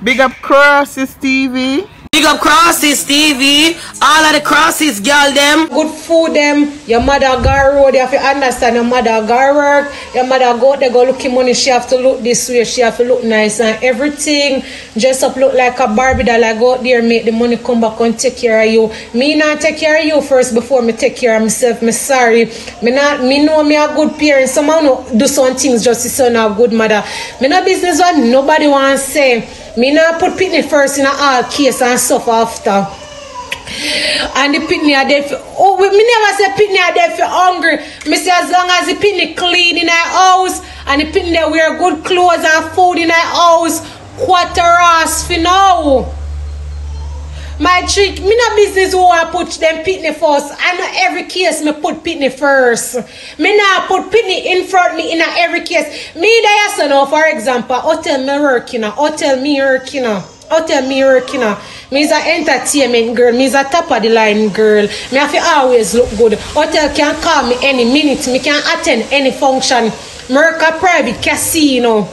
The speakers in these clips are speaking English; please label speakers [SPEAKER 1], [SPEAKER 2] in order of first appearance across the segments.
[SPEAKER 1] Big up Crosses TV.
[SPEAKER 2] Big up Crosses TV. All of the Crosses girl them.
[SPEAKER 3] Good food them. Your mother go road, you have to understand your mother go work. Your mother go there go looking money. She have to look this way. She have to look nice and everything. Just up look like a Barbie doll. I go out there make the money come back and take care of you. Me not take care of you first before me take care of myself. Me sorry. Me know me a good parent. Somehow no do some things just to son a good mother. Me no business one nobody wants say. Me not put Pinckney first in a all case and suffer after. And the Pinckney are there for, oh, me never say Pinckney are there for hungry. Me say as long as the Pinckney clean in our house and the Pinckney wear good clothes and food in our house, quarter ass for now. My trick, me no business who I put them Pinckney first. I know every case me put Pinckney first. Me not put Pinckney in front me in every case. Me there so now, for example, hotel me working, hotel me working, hotel me working. Me is a entertainment girl, me is a top of the line girl. Me have to always look good. Hotel can call me any minute, me can attend any function. Me work a private casino.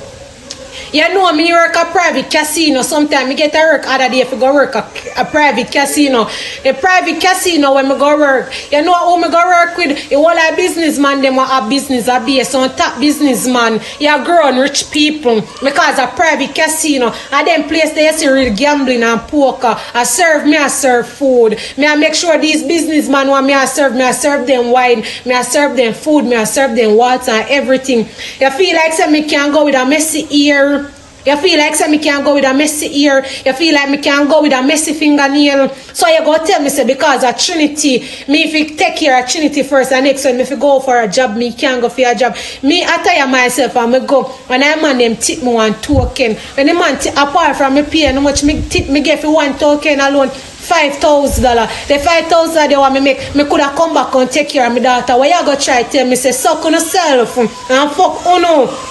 [SPEAKER 3] You know me work a private casino. Sometimes me get a work other day if I go work a private casino. The private casino when me go work, you know who me go work with? The whole of businessman them want a business a base on top businessman. You grown rich people because a private casino. And them place they see real gambling and poker. I serve food. Me I make sure these businessmen want me I serve them wine, me I serve them food, me I serve them water and everything. You feel like say me can go with a messy ear. You feel like say me can't go with a messy ear. You feel like me can't go with a messy fingernail. So you go tell me say because of Trinity, me if you take care of Trinity first and next time if you go for a job, me can't go for a job. Me I tire myself and me go. When I man them tip me one token. When the man apart from me pay how much me tip me get for one token alone. $5,000. The $5,000 they want me make, me could have come back and take care of my daughter. Why you go try tell me say suck on yourself and fuck oh no.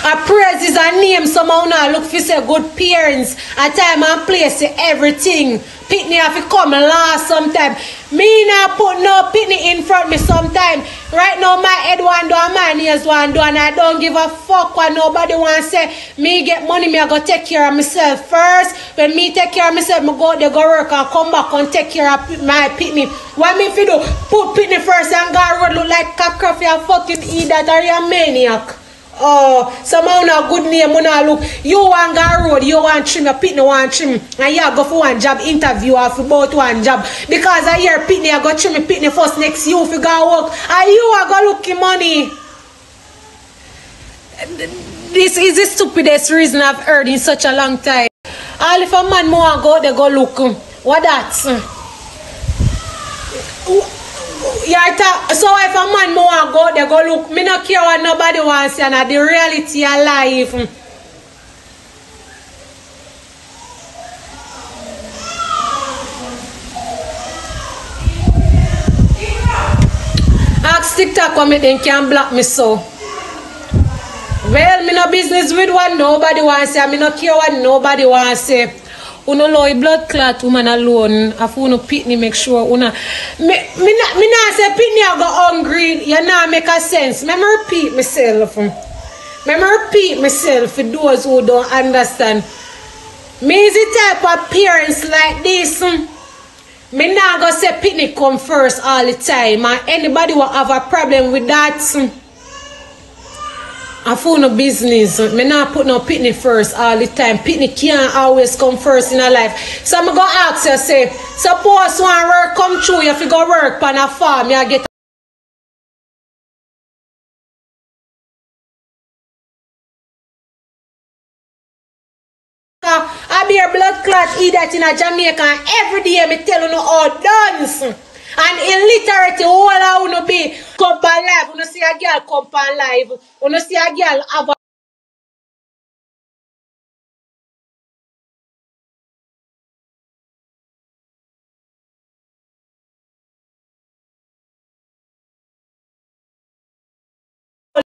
[SPEAKER 3] A praise is a name, somehow now look for say good parents. A time and place everything. Pinckney have to come last sometime. Me not put no Pinckney in front of me sometime. Right now my head one do and my nails one do and I don't give a fuck what nobody want to say. Me get money, me I go take care of myself first. When me take care of myself, me go out there go work and come back and take care of my Pinckney. What me fi do? Put Pinckney first and go road look like a crap you fucking idiot or you a maniac. Oh, somehow now good name when I look. You want go road, you want trim, your Pinckney want trim, and you go for one job interview or for about one job. Because I hear Pinckney, I go trim Pinckney first next you if you go work. And you are go looking money. This is the stupidest reason I've heard in such a long time. All if a man more go, they go look. What that? Yeah, so if a man more go, they go look. Me not care what nobody wants and the reality of life. Ask TikTok what me then can block me so. Well, me no business with what nobody wants say. Me no care what nobody wants say. Uno low blood clot woman alone. If uno Pinckney make sure uno me not say Pinckney I go hungry. You not make a sense. Me repeat myself. Me repeat myself for those who don't understand. Me is the type of parents like this. Me not go say Pinckney come first all the time. And anybody will have a problem with that. I found no business. Me not put no Pinckney first all the time. Pinckney can't always come first in a life. So I'm going to ask you, say, suppose one work come through, you have to go work on a farm, you get I be a blood clot idiot in a Jamaica and every day me tell you no all dance. And illiterate all I wanna be come on live. Wanna see a girl come on live. Wanna see a girl have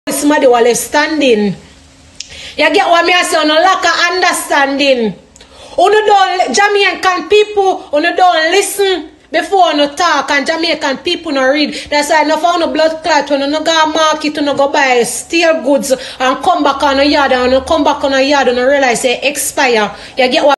[SPEAKER 3] a somebody while standing. You get what me I say on a lack of understanding. Don't Jamaican people, don't listen. Before no talk and Jamaican people no read. That's why no found no blood clot when no go market to no go buy steal goods and come back on a yard and no come back on a yard and no realize they expire. You get what